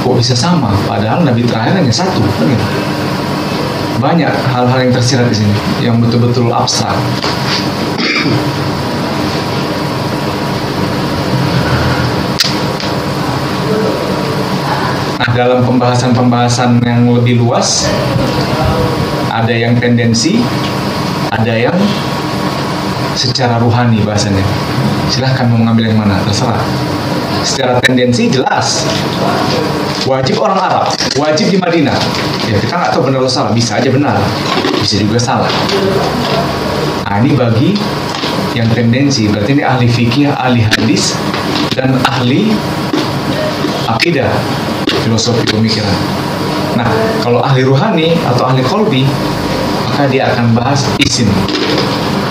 Kok bisa sama? Padahal Nabi terakhir hanya satu, kan gitu? Banyak hal-hal yang tersirat di sini, yang betul-betul abstrak. Nah, dalam pembahasan-pembahasan yang lebih luas, ada yang tendensi, ada yang secara ruhani bahasanya. Silahkan mau ngambil yang mana, terserah. Secara tendensi jelas, wajib orang Arab, wajib di Madinah. Ya kita nggak tahu benar atau salah, bisa aja benar, bisa juga salah. Nah ini bagi yang tendensi, berarti ini ahli fikih, ahli hadis, dan ahli akidah, filosofi pemikiran. Nah, kalau ahli ruhani atau ahli qalbi, maka dia akan bahas isim,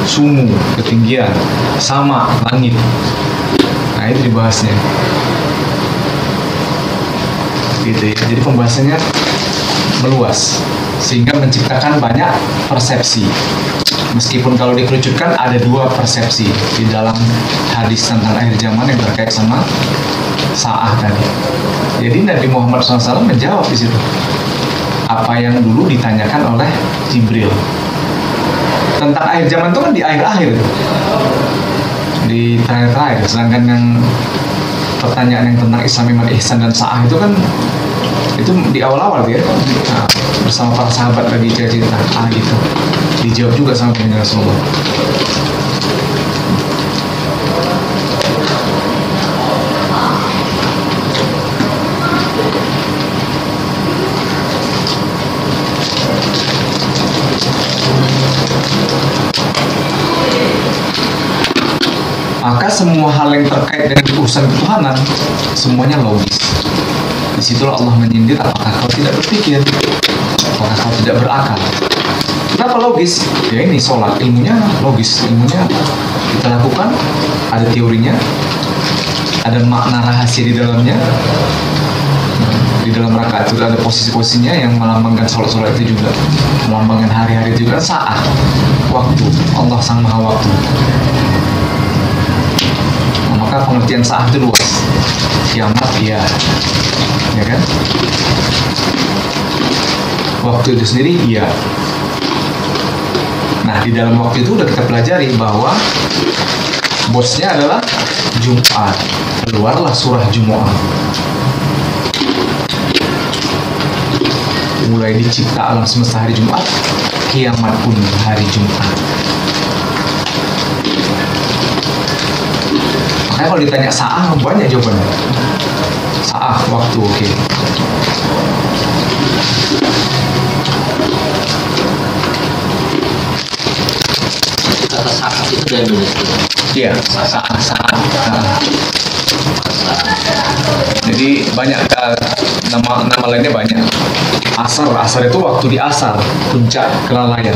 sumu, ketinggian, sama, langit. Nah, itu dibahasnya. Gitu ya. Jadi pembahasannya meluas, sehingga menciptakan banyak persepsi. Meskipun kalau dikerucutkan ada dua persepsi di dalam hadis tentang akhir zaman yang terkait sama sa'ah tadi. Jadi Nabi Muhammad SAW menjawab di situ apa yang dulu ditanyakan oleh Jibril tentang akhir zaman itu kan di akhir-akhir, di terakhir-terakhir. Sedangkan yang pertanyaan yang tentang Islam, iman, ihsan dan sa'ah itu kan itu di awal-awal dia. Nah, bersama para sahabat lagi cerita gitu. Dijawab juga sama Rasulullah. Maka semua hal yang terkait dengan urusan ketuhanan semuanya logis. Disitulah Allah menyindir, apakah kau tidak berpikir, apakah kau tidak berakal. Kenapa logis? Ya ini sholat, ilmunya logis, ilmunya kita lakukan, ada teorinya, ada makna rahasia di dalamnya. Di dalam rakaat itu ada posisi-posisinya yang melambangkan sholat-sholat itu juga, melambangkan hari-hari itu juga. Saat, waktu, Allah sang maha waktu. Maka pengertian saat itu luas. Kiamat ya kan? Waktu itu sendiri iya. Nah di dalam waktu itu udah kita pelajari bahwa bosnya adalah Jumat. Keluarlah surah Jumu'ah. Mulai dicipta alam semesta hari Jumat, kiamat pun hari Jumat. Makanya kalau ditanya sa'ah, banyak jawabannya. Sa'ah, waktu, oke. Kata sa'ah itu dari Indonesia. Iya, sa'ah. Jadi banyak nama lainnya banyak. Asar itu waktu di asar, puncak kelalaian.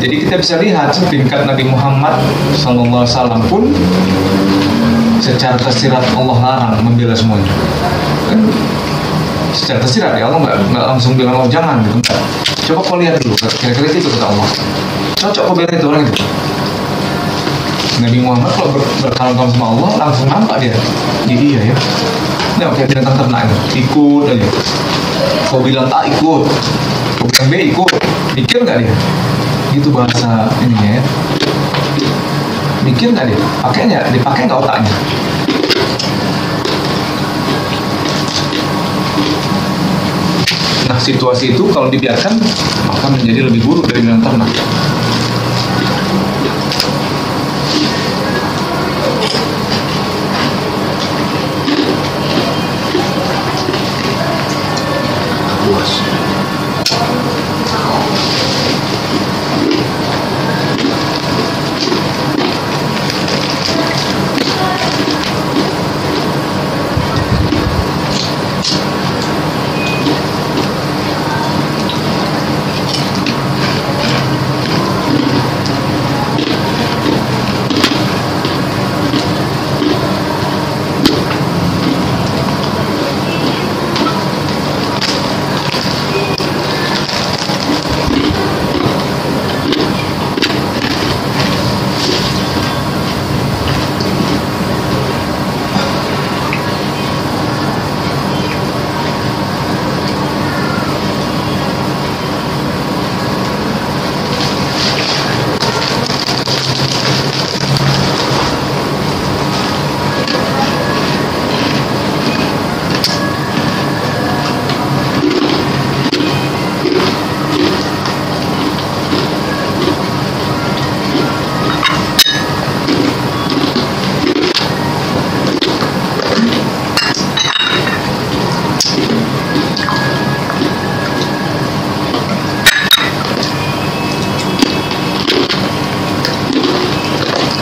Jadi kita bisa lihat tingkat Nabi Muhammad SAW pun secara tersirat Allah larang membela semuanya. Kan secara tersirat ya Allah nggak langsung bilang oh jangan gitu. Coba kau lihat dulu, kira-kira itu kata Allah. Cocok kau bela itu orang itu. Nabi Muhammad kalau berkalam-kalam sama Allah langsung nampak dia. Jadi iya ya. Nah kayak binatang ternak ikut aja. Kau bilang A ikut, kau bilang B ikut, mikir nggak dia? Gitu bahasa ininya ya. Mikir nggak dia? Dipakai nggak otaknya? Nah situasi itu kalau dibiarkan maka menjadi lebih buruk dari binatang ternak. Luas.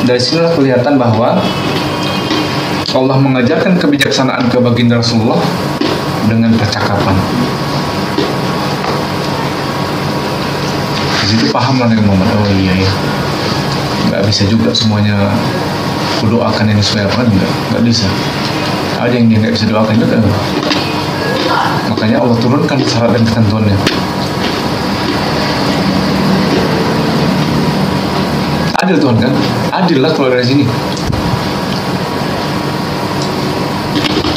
dari sinilah kelihatan bahwa Allah mengajarkan kebijaksanaan ke baginda Rasulullah dengan percakapan. Di situ pahamlah Nabi Muhammad, oh iya ya, nggak bisa juga semuanya kudoakan yang sesuai apa, nggak bisa. Ada yang dia nggak bisa doakan juga. Makanya Allah turunkan syarat dan ketentuannya. Adil Tuhan kan? Adil lah kalau dari sini.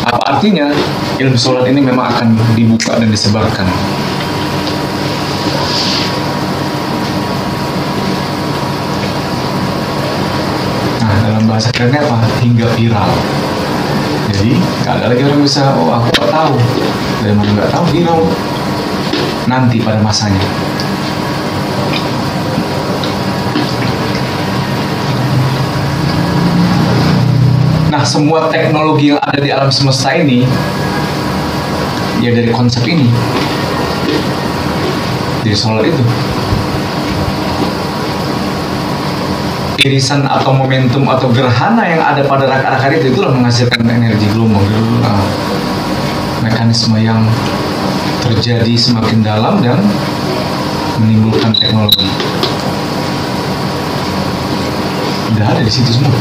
Apa artinya? Ilmu sholat ini memang akan dibuka dan disebarkan. Nah, dalam bahasa kerennya apa? Hingga viral. Jadi, gak ada lagi orang bisa, oh aku gak tahu. Dari mana gak tahu, viral. Nanti pada masanya. Nah, semua teknologi yang ada di alam semesta ini ya dari konsep ini, dari solar itu. Irisan atau momentum atau gerhana yang ada pada rak-rak itu itulah menghasilkan energi gelombang. Mekanisme yang terjadi semakin dalam dan menimbulkan teknologi. Udah ada di situ semua.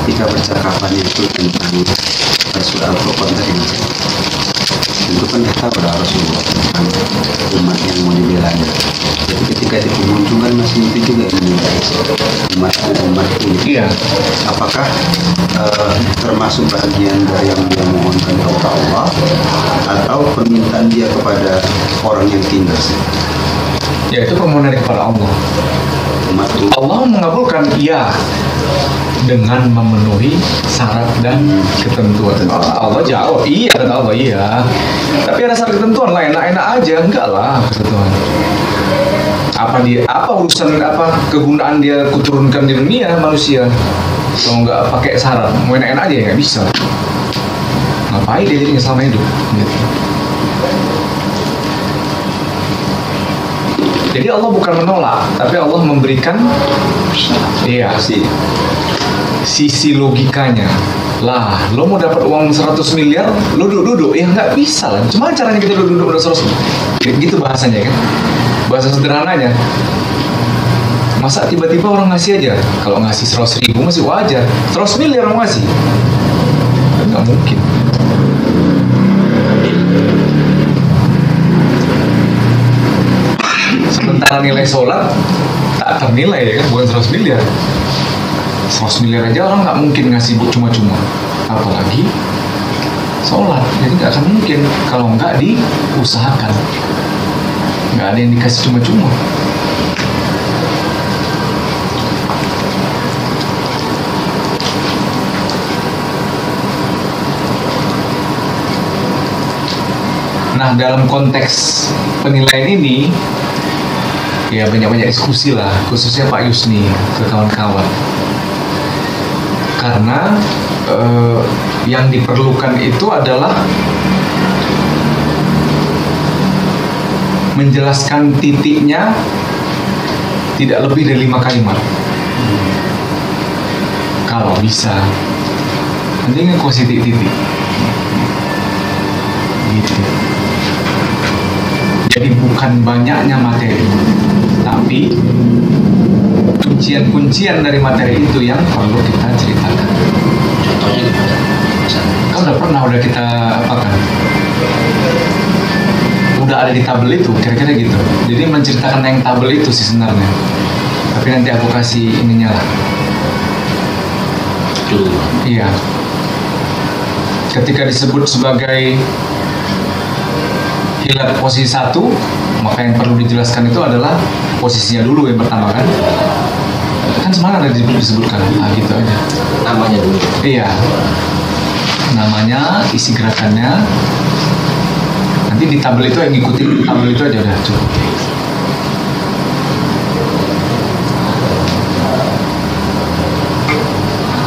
Ketika percakapan itu tentang soal pro kontra ini, tentu kan kita tahu Rasulullah tentang umat yang mau dibelanya. Jadi ketika itu muncul kan masih itu juga ini umat ini. Iya. Apakah termasuk bagian dari yang dia mohonkan kepada Allah atau permintaan dia kepada orang yang tinggal? Ya itu permohonan kepada Allah. Allah mengabulkan iya dengan memenuhi syarat dan ketentuan. Allah jawab iya, kata Allah iya. Tapi ada syarat ketentuan lah, enak-enak aja enggak lah ketentuan. Apa urusan kegunaan dia kuturunkan di dunia manusia kalau nggak pakai syarat, mau enak-enak aja ya nggak bisa. Ngapain dia jadi selama hidup? Gitu. Jadi Allah bukan menolak, tapi Allah memberikan sisi logikanya. Lah, lo mau dapat uang 100 miliar, lo duduk-duduk, ya nggak bisa lah. Cuma caranya kita duduk-duduk udah 100 miliar. Gitu bahasanya kan. Bahasa sederhananya. Masa tiba-tiba orang ngasih aja? Kalau ngasih 100 ribu masih wajar. 100 miliar mau ngasih? Nggak mungkin. Sementara nilai sholat tak ternilai ya kan, bukan 100 miliar. 100 miliar aja orang nggak mungkin ngasih cuma-cuma, apalagi sholat. Jadi nggak akan mungkin kalau nggak diusahakan. Nggak ada yang dikasih cuma-cuma. Nah, dalam konteks penilaian ini ya banyak-banyak diskusi lah, khususnya Pak Yusni ke kawan-kawan. Karena yang diperlukan itu adalah menjelaskan titiknya tidak lebih dari 5 kalimat. Kalau bisa, nanti ngekuasai titik-titik. Gitu. Jadi bukan banyaknya materi, tapi kuncian-kuncian dari materi itu yang perlu kita ceritakan. Contohnya gimana? Kan udah kita apakan? Udah ada di tabel itu, kira-kira gitu. Jadi menceritakan yang tabel itu sih sebenarnya. Tapi nanti aku kasih ininya lah. Iya. Ketika disebut sebagai hilat posisi 1, maka yang perlu dijelaskan itu adalah posisinya dulu yang pertama kan. Kan semangat ada disebutkan, nah gitu aja. Namanya dulu. Iya. Namanya, isi gerakannya. Nanti di tabel itu yang ngikutin tabel itu aja udah cukup.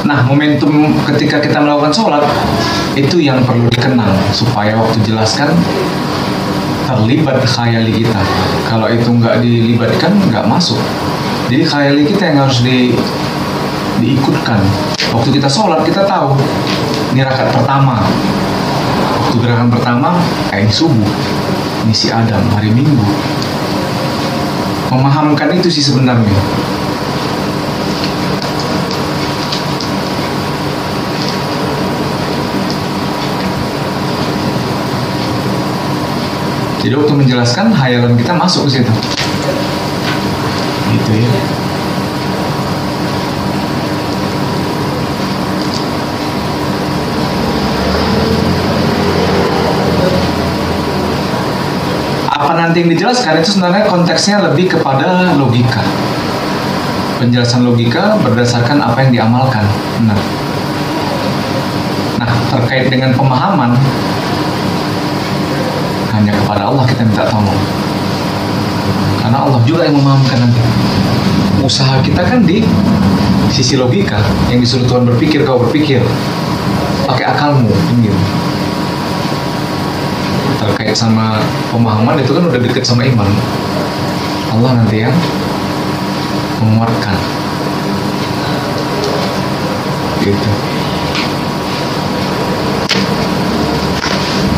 Nah, momentum ketika kita melakukan sholat itu yang perlu dikenang supaya waktu jelaskan terlibat khayali kita. Kalau itu nggak dilibatkan, nggak masuk. Jadi khayali kita yang harus diikutkan. Waktu kita sholat kita tahu ini rakaat pertama. Waktu gerakan pertama, ini subuh, ini si Adam, hari Minggu. Memahamkan itu sih sebenarnya. Jadi waktu menjelaskan, hayalan kita masuk ke situ. Gitu ya. Apa nanti yang dijelaskan itu sebenarnya konteksnya lebih kepada logika. Penjelasan logika berdasarkan apa yang diamalkan. Nah, terkait dengan pemahaman, hanya kepada Allah kita minta tolong. Karena Allah juga yang memahamkan nanti. Usaha kita kan di sisi logika. Yang disuruh Tuhan berpikir, kau berpikir. Pakai akalmu, gitu. Terkait sama pemahaman itu kan udah deket sama iman. Allah nanti yang menguatkan. Gitu.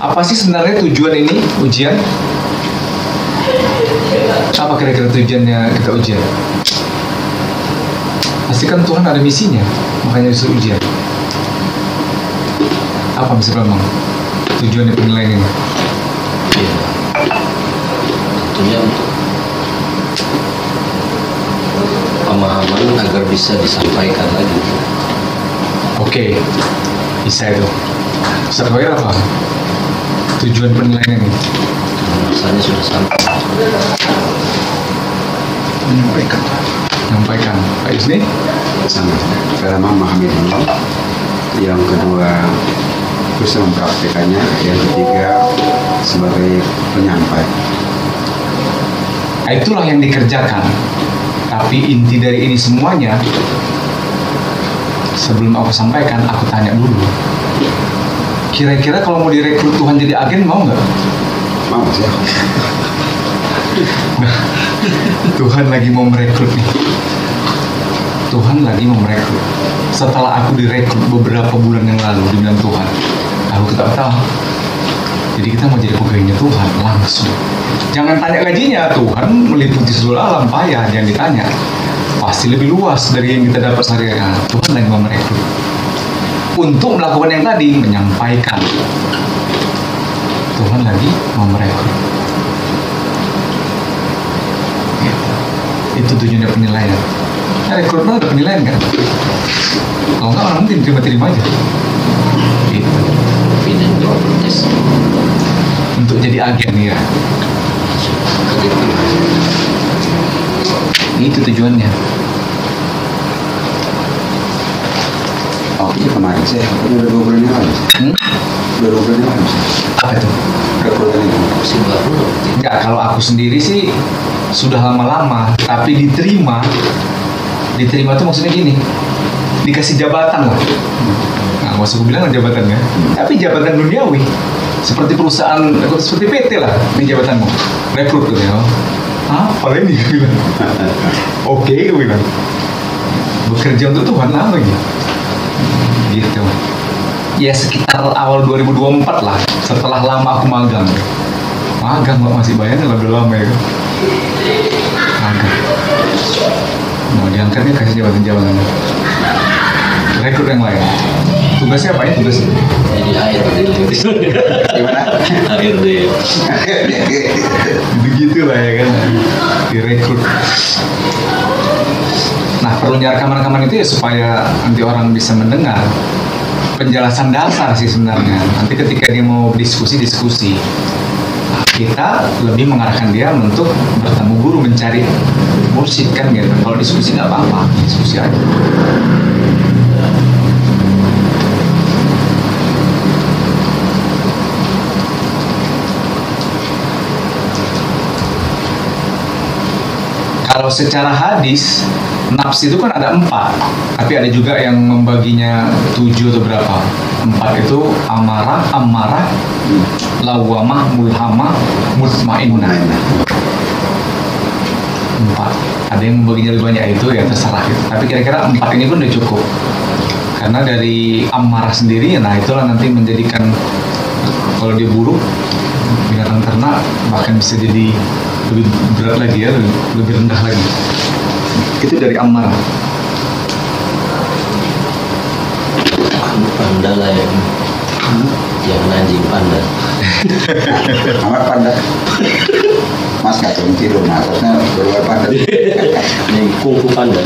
Apa sih sebenarnya tujuan ini ujian? Apa kira-kira tujuannya kita ujian? Pasti kan Tuhan ada misinya, makanya disuruh ujian. Apa bisa Bambang? Tujuannya penilaian ini? Ya, tentunya untuk pemahaman agar bisa disampaikan lagi. Oke, bisa itu. Sebagai apa? Tujuan penilaian ini? Masanya sudah sampai. Menyampaikan. Pak Isni? Sama. Pertama memahami dulu. Yang kedua bisa mempraktekannya. Yang ketiga sebagai penyampai. Nah, itulah yang dikerjakan. Tapi inti dari ini semuanya, sebelum aku sampaikan, aku tanya dulu. Kira-kira kalau mau direkrut Tuhan jadi agen, mau nggak? Mau sih. Nah, Tuhan lagi mau merekrut nih. Tuhan lagi mau merekrut. Setelah aku direkrut beberapa bulan yang lalu dengan Tuhan, aku ketawa-tawa. Jadi kita mau jadi pegawainya Tuhan langsung. Jangan tanya gajinya. Tuhan meliputi seluruh alam, payah. Jangan ditanya. Pasti lebih luas dari yang kita dapat sehari-hari. Nah, Tuhan lagi mau merekrut untuk melakukan yang tadi, menyampaikan. Tuhan lagi mau merekrut. Itu tujuannya penilaian. Rekrutmen ada penilaian kan? Kalau nggak orang mungkin terima-terima aja. Itu. Fit and proper test. Untuk jadi agen ya. Itu tujuannya. Oh iya kemarin saya udah 2 bulan yang lalu. Udah 2 bulan yang lalu. Apa itu? Rekrutan itu. Masih baru. Enggak, kalau aku sendiri sih sudah lama-lama, tapi diterima tuh maksudnya gini, dikasih jabatan lah. Nah, nggak usah aku bilang jabatannya, tapi jabatan duniawi, seperti perusahaan, seperti PT lah, ini jabatanmu, rekrut gitu ya. Apa ini? Gue bilang. Oke, gue bilang. Bekerja untuk Tuhan lama gitu. Ya sekitar awal 2024 lah, setelah lama aku magang. Magang masih bayarnya lah, udah lama ya kan. Magang. Mau diangkatnya kasih jabatan-jabatan. Rekrut yang lain. Tugasnya apa ya tugasnya? Jadi HRD. Gimana? HRD. Begitu lah ya kan. Direkrut. Nah, perlunya rekaman-rekaman itu ya supaya nanti orang bisa mendengar penjelasan dasar sih sebenarnya. Nanti ketika dia mau diskusi. Nah, kita lebih mengarahkan dia untuk bertemu guru, mencari mursyid kan gitu. Kalau diskusi nggak apa-apa, diskusi aja. Kalau secara hadis nafs itu kan ada 4, tapi ada juga yang membaginya 7 atau berapa. 4 itu amarah, lawamah, mulhamah, mutmainnah. 4. Ada yang membaginya lebih banyak, itu ya terserah gitu. Tapi kira-kira 4 ini pun udah cukup. Karena dari amarah sendiri, nah itulah nanti menjadikan kalau dia buruk, binatang ternak bahkan bisa jadi lebih berat lagi ya, lebih rendah lagi. Itu dari amarah. Panda lah ya. Jangan anjing panda. Amat panda. Mas nggak turun tidur, maksudnya berubah panda. Ini kungfu panda.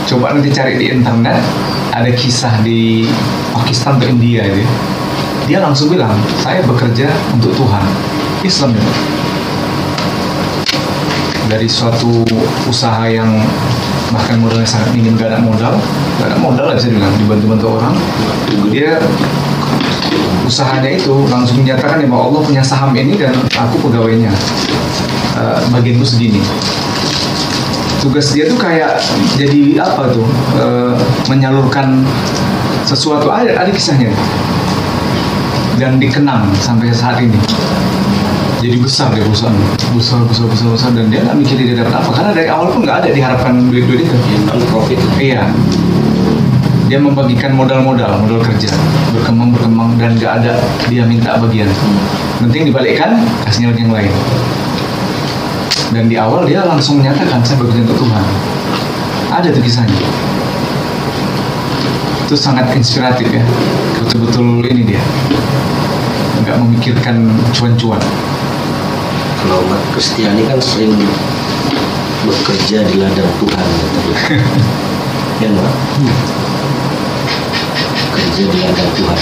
Coba nanti cari di internet, ada kisah di Pakistan atau India itu. Dia langsung bilang, saya bekerja untuk Tuhan. Islam itu. Dari suatu usaha yang bahkan modalnya sangat minim, gak ada modal lah bisa dibilang, dibantu-bantu orang. Dia usahanya itu langsung menyatakan bahwa Allah punya saham ini dan aku pegawainya. Bagianku segini. Tugas dia tuh kayak jadi apa tuh, menyalurkan sesuatu, ada kisahnya dan dikenang sampai saat ini. Jadi besar dia perusahaan, besar, dan dia nggak mikir dia dapat apa, karena dari awal pun nggak ada diharapkan duit itu. Profit. Iya, dia membagikan modal kerja, berkembang dan nggak ada dia minta bagian. Penting dibalikkan, kasihnya lagi yang lain. Dan di awal dia langsung menyatakan saya bekerja untuk Tuhan. Ada tuh kisahnya. Itu sangat inspiratif ya. Betul-betul ini dia. Nggak memikirkan cuan-cuan. Kalau umat Kristiani kan sering bekerja di ladang Tuhan. Kan, Pak? Kerja di ladang Tuhan.